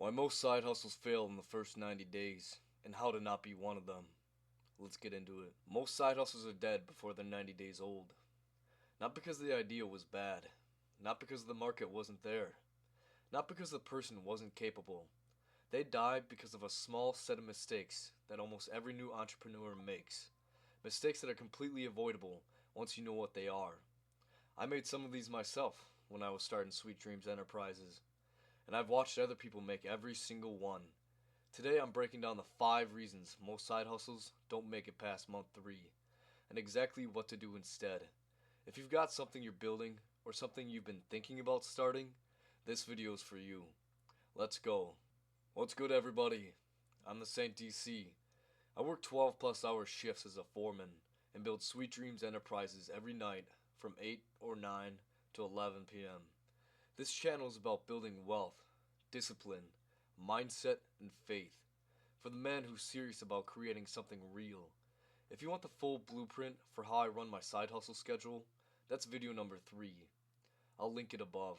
Why most side hustles fail in the first 90 days, and how to not be one of them. Let's get into it. Most side hustles are dead before they're 90 days old. Not because the idea was bad, not because the market wasn't there, not because the person wasn't capable. They die because of a small set of mistakes that almost every new entrepreneur makes. Mistakes that are completely avoidable once you know what they are. I made some of these myself when I was starting Sweet Dreams Enterprises, and I've watched other people make every single one. Today I'm breaking down the 5 reasons most side hustles don't make it past month 3, and exactly what to do instead. If you've got something you're building, or something you've been thinking about starting, this video is for you. Let's go. What's good, everybody? I'm the Saint DC. I work 12 plus hour shifts as a foreman and build Sweet Dreams Enterprises every night from 8 or 9 to 11 p.m. This channel is about building wealth, discipline, mindset, and faith for the man who's serious about creating something real. If you want the full blueprint for how I run my side hustle schedule, that's video number 3. I'll link it above.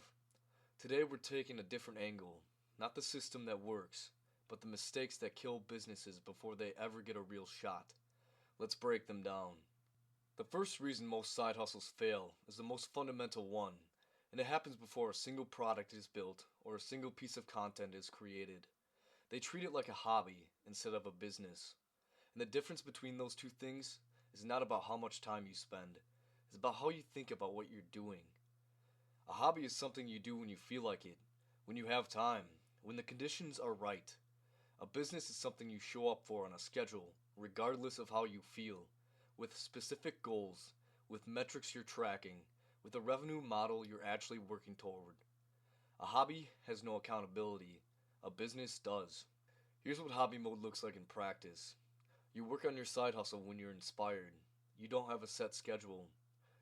Today we're taking a different angle, not the system that works, but the mistakes that kill businesses before they ever get a real shot. Let's break them down. The first reason most side hustles fail is the most fundamental one, and it happens before a single product is built or a single piece of content is created. They treat it like a hobby instead of a business. And the difference between those two things is not about how much time you spend, it's about how you think about what you're doing. A hobby is something you do when you feel like it, when you have time, when the conditions are right. A business is something you show up for on a schedule, regardless of how you feel, with specific goals, with metrics you're tracking, with a revenue model you're actually working toward. A hobby has no accountability. A business does. Here's what hobby mode looks like in practice. You work on your side hustle when you're inspired. You don't have a set schedule.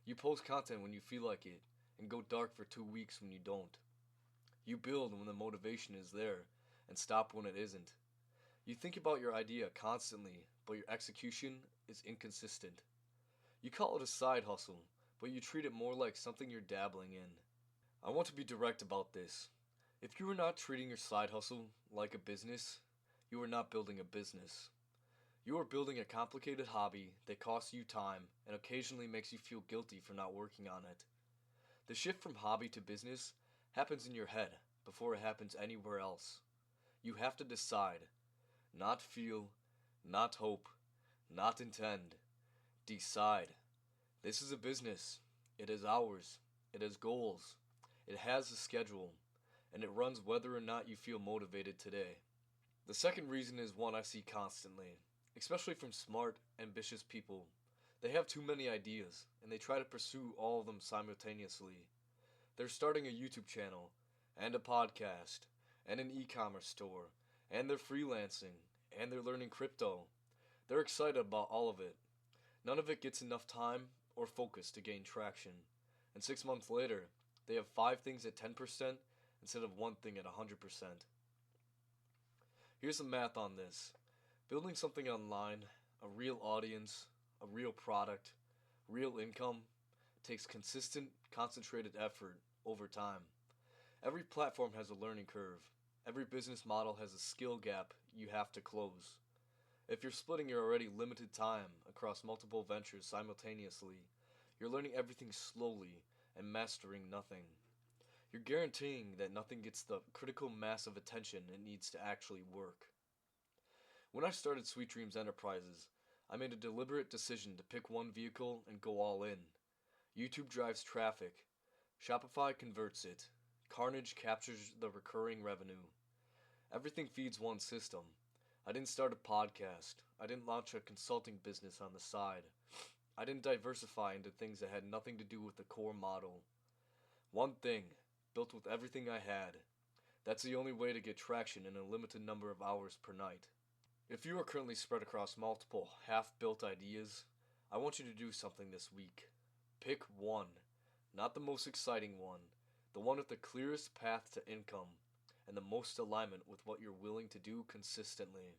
You post content when you feel like it, and go dark for 2 weeks when you don't. You build when the motivation is there, and stop when it isn't. You think about your idea constantly, but your execution is inconsistent. You call it a side hustle, but you treat it more like something you're dabbling in. I want to be direct about this. If you are not treating your side hustle like a business, you are not building a business. You are building a complicated hobby that costs you time and occasionally makes you feel guilty for not working on it. The shift from hobby to business happens in your head before it happens anywhere else. You have to decide, not feel, not hope, not intend. Decide. This is a business. It has hours. It has goals. It has a schedule. And it runs whether or not you feel motivated today. The second reason is one I see constantly, especially from smart, ambitious people. They have too many ideas, and they try to pursue all of them simultaneously. They're starting a YouTube channel, and a podcast, and an e-commerce store, and they're freelancing, and they're learning crypto. They're excited about all of it. None of it gets enough time or focus to gain traction. And 6 months later, they have 5 things at 10% instead of 1 thing at 100%. Here's the math on this. Building something online, a real audience, a real product, real income, takes consistent, concentrated effort over time. Every platform has a learning curve. Every business model has a skill gap you have to close. If you're splitting your already limited time across multiple ventures simultaneously, you're learning everything slowly and mastering nothing. You're guaranteeing that nothing gets the critical mass of attention it needs to actually work. When I started Sweet Dreams Enterprises, I made a deliberate decision to pick one vehicle and go all in. YouTube drives traffic. Shopify converts it. Carnage captures the recurring revenue. Everything feeds one system. I didn't start a podcast. I didn't launch a consulting business on the side. I didn't diversify into things that had nothing to do with the core model. One thing, built with everything I had. That's the only way to get traction in a limited number of hours per night. If you are currently spread across multiple half-built ideas, I want you to do something this week. Pick one, not the most exciting one, the one with the clearest path to income and the most alignment with what you're willing to do consistently.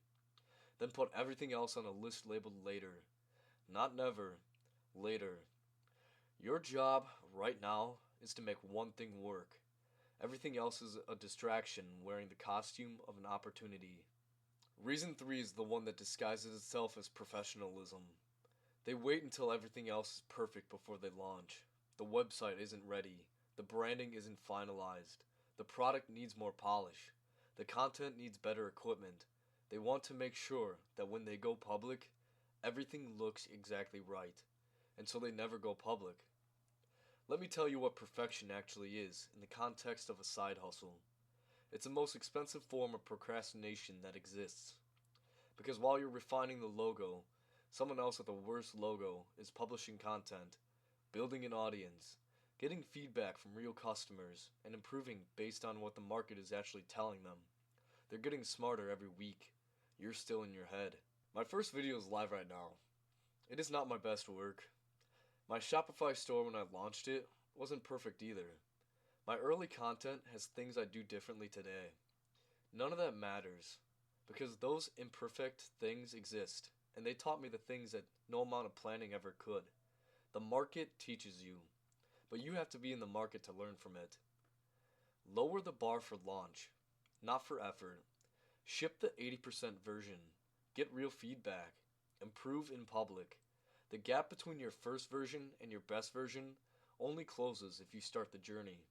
Then put everything else on a list labeled later. Not never, later. Your job right now is to make one thing work. Everything else is a distraction wearing the costume of an opportunity. Reason 3 is the one that disguises itself as professionalism. They wait until everything else is perfect before they launch. The website isn't ready. The branding isn't finalized. The product needs more polish. The content needs better equipment. They want to make sure that when they go public, everything looks exactly right. And so they never go public. Let me tell you what perfection actually is in the context of a side hustle. It's the most expensive form of procrastination that exists. Because while you're refining the logo, someone else with a worse logo is publishing content, building an audience, getting feedback from real customers, and improving based on what the market is actually telling them. They're getting smarter every week. You're still in your head. My first video is live right now. It is not my best work. My Shopify store when I launched it wasn't perfect either. My early content has things I do differently today. None of that matters, because those imperfect things exist, and they taught me the things that no amount of planning ever could. The market teaches you, but you have to be in the market to learn from it. Lower the bar for launch, not for effort. Ship the 80% version. Get real feedback. Improve in public. The gap between your first version and your best version only closes if you start the journey.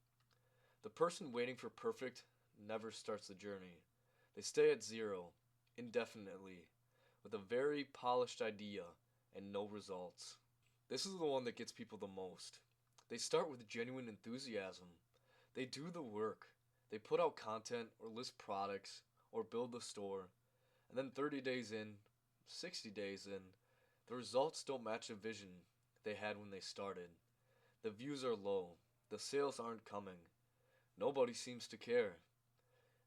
The person waiting for perfect never starts the journey. They stay at zero, indefinitely, with a very polished idea and no results. This is the one that gets people the most. They start with genuine enthusiasm. They do the work. They put out content or list products or build the store. And then 30 days in, 60 days in, the results don't match the vision they had when they started. The views are low. The sales aren't coming. Nobody seems to care.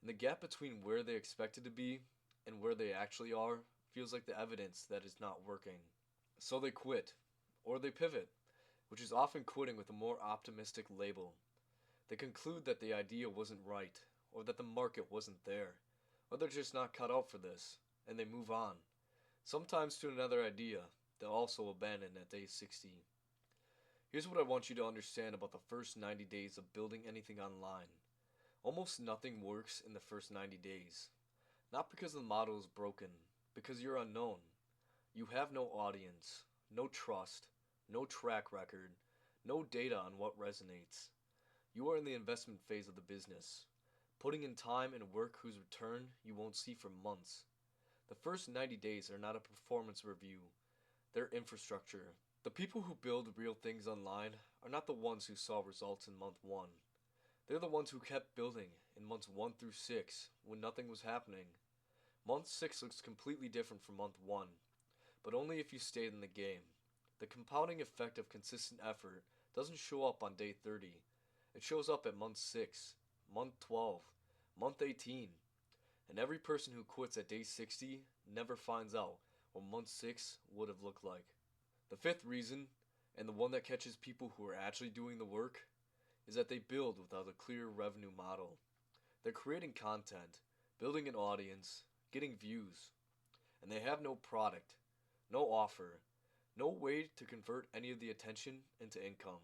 And the gap between where they expected to be and where they actually are feels like the evidence that it's not working. So they quit, or they pivot, which is often quitting with a more optimistic label. They conclude that the idea wasn't right, or that the market wasn't there, or they're just not cut out for this, and they move on. Sometimes to another idea, they'll also abandon at day 60. Here's what I want you to understand about the first 90 days of building anything online. Almost nothing works in the first 90 days. Not because the model is broken, because you're unknown. You have no audience, no trust, no track record, no data on what resonates. You are in the investment phase of the business, putting in time and work whose return you won't see for months. The first 90 days are not a performance review. They're infrastructure. The people who build real things online are not the ones who saw results in month 1. They're the ones who kept building in months 1 through 6 when nothing was happening. Month 6 looks completely different from month 1, but only if you stayed in the game. The compounding effect of consistent effort doesn't show up on day 30. It shows up at month 6, month 12, month 18. And every person who quits at day 60 never finds out what month 6 would have looked like. The fifth reason, and the one that catches people who are actually doing the work, is that they build without a clear revenue model. They're creating content, building an audience, getting views, and they have no product, no offer, no way to convert any of the attention into income.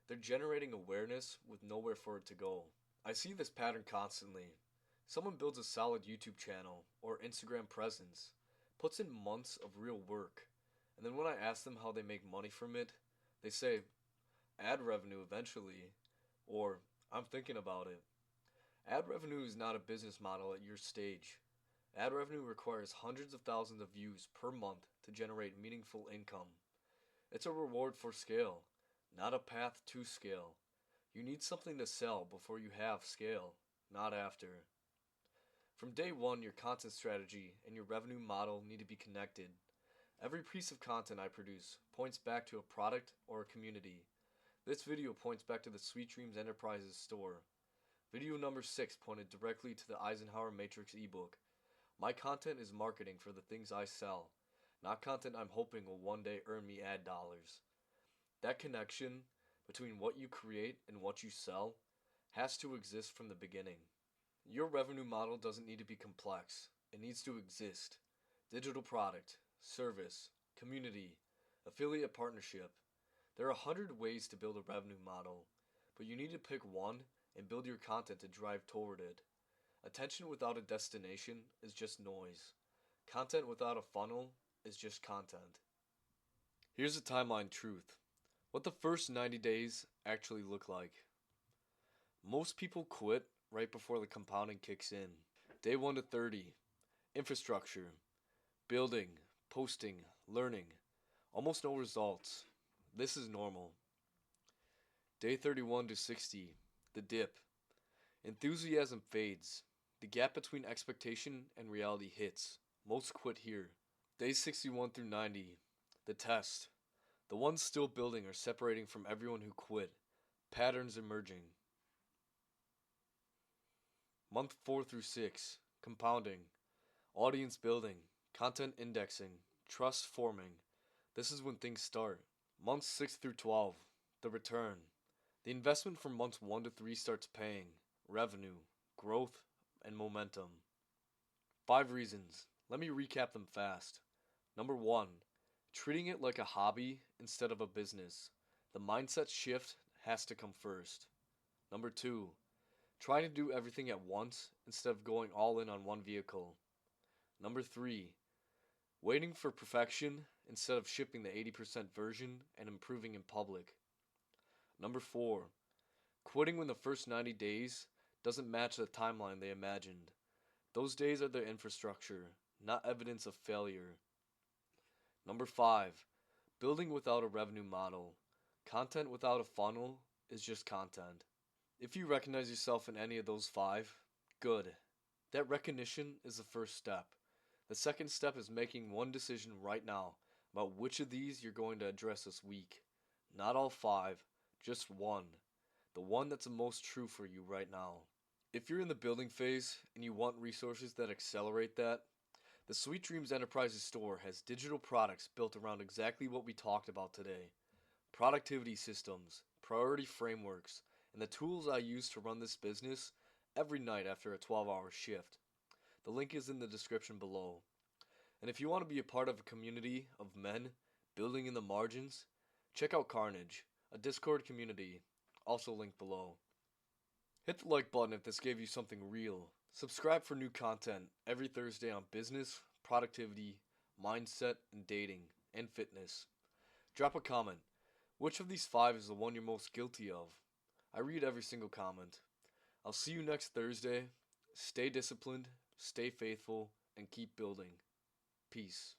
They're generating awareness with nowhere for it to go. I see this pattern constantly. Someone builds a solid YouTube channel or Instagram presence, puts in months of real work, and then when I ask them how they make money from it, they say, ad revenue eventually, or I'm thinking about it. Ad revenue is not a business model at your stage. Ad revenue requires hundreds of thousands of views per month to generate meaningful income. It's a reward for scale, not a path to scale. You need something to sell before you have scale, not after. From day 1, your content strategy and your revenue model need to be connected. Every piece of content I produce points back to a product or a community. This video points back to the Sweet Dreams Enterprises store. Video number 6 pointed directly to the Eisenhower Matrix ebook. My content is marketing for the things I sell, not content I'm hoping will one day earn me ad dollars. That connection between what you create and what you sell has to exist from the beginning. Your revenue model doesn't need to be complex. It needs to exist. Digital product, service, community, affiliate partnership. There are 100 ways to build a revenue model, but you need to pick one and build your content to drive toward it. Attention without a destination is just noise. Content without a funnel is just content. Here's a timeline truth. What the first 90 days actually look like. Most people quit right before the compounding kicks in. Day 1 to 30. Infrastructure. Building. Posting. Learning. Almost no results. This is normal. Day 31 to 60. The dip. Enthusiasm fades. The gap between expectation and reality hits. Most quit here. Days 61 through 90. The test. The ones still building are separating from everyone who quit. Patterns emerging. Month 4 through 6. Compounding. Audience building. Content indexing. Trust forming. This is when things start. Months 6 through 12. The return. The investment from months 1 to 3 starts paying. Revenue, growth, and momentum. 5 reasons. Let me recap them fast. Number 1. Treating it like a hobby instead of a business. The mindset shift has to come first. Number 2. Trying to do everything at once instead of going all in on one vehicle. Number 3. Waiting for perfection instead of shipping the 80% version and improving in public. Number 4. Quitting when the first 90 days doesn't match the timeline they imagined. Those days are their infrastructure, not evidence of failure. Number 5. Building without a revenue model. Content without a funnel is just content. If you recognize yourself in any of those 5, good. That recognition is the first step. The second step is making one decision right now about which of these you're going to address this week. Not all 5, just one. The one that's the most true for you right now. If you're in the building phase and you want resources that accelerate that, the Sweet Dreams Enterprises store has digital products built around exactly what we talked about today. Productivity systems, priority frameworks, and the tools I use to run this business every night after a 12-hour shift. The link is in the description below. And if you want to be a part of a community of men building in the margins, check out Carnage, a Discord community, also linked below. Hit the like button if this gave you something real. Subscribe for new content every Thursday on business, productivity, mindset, and dating, and fitness. Drop a comment. Which of these 5 is the one you're most guilty of? I read every single comment. I'll see you next Thursday. Stay disciplined, stay faithful, and keep building. Peace.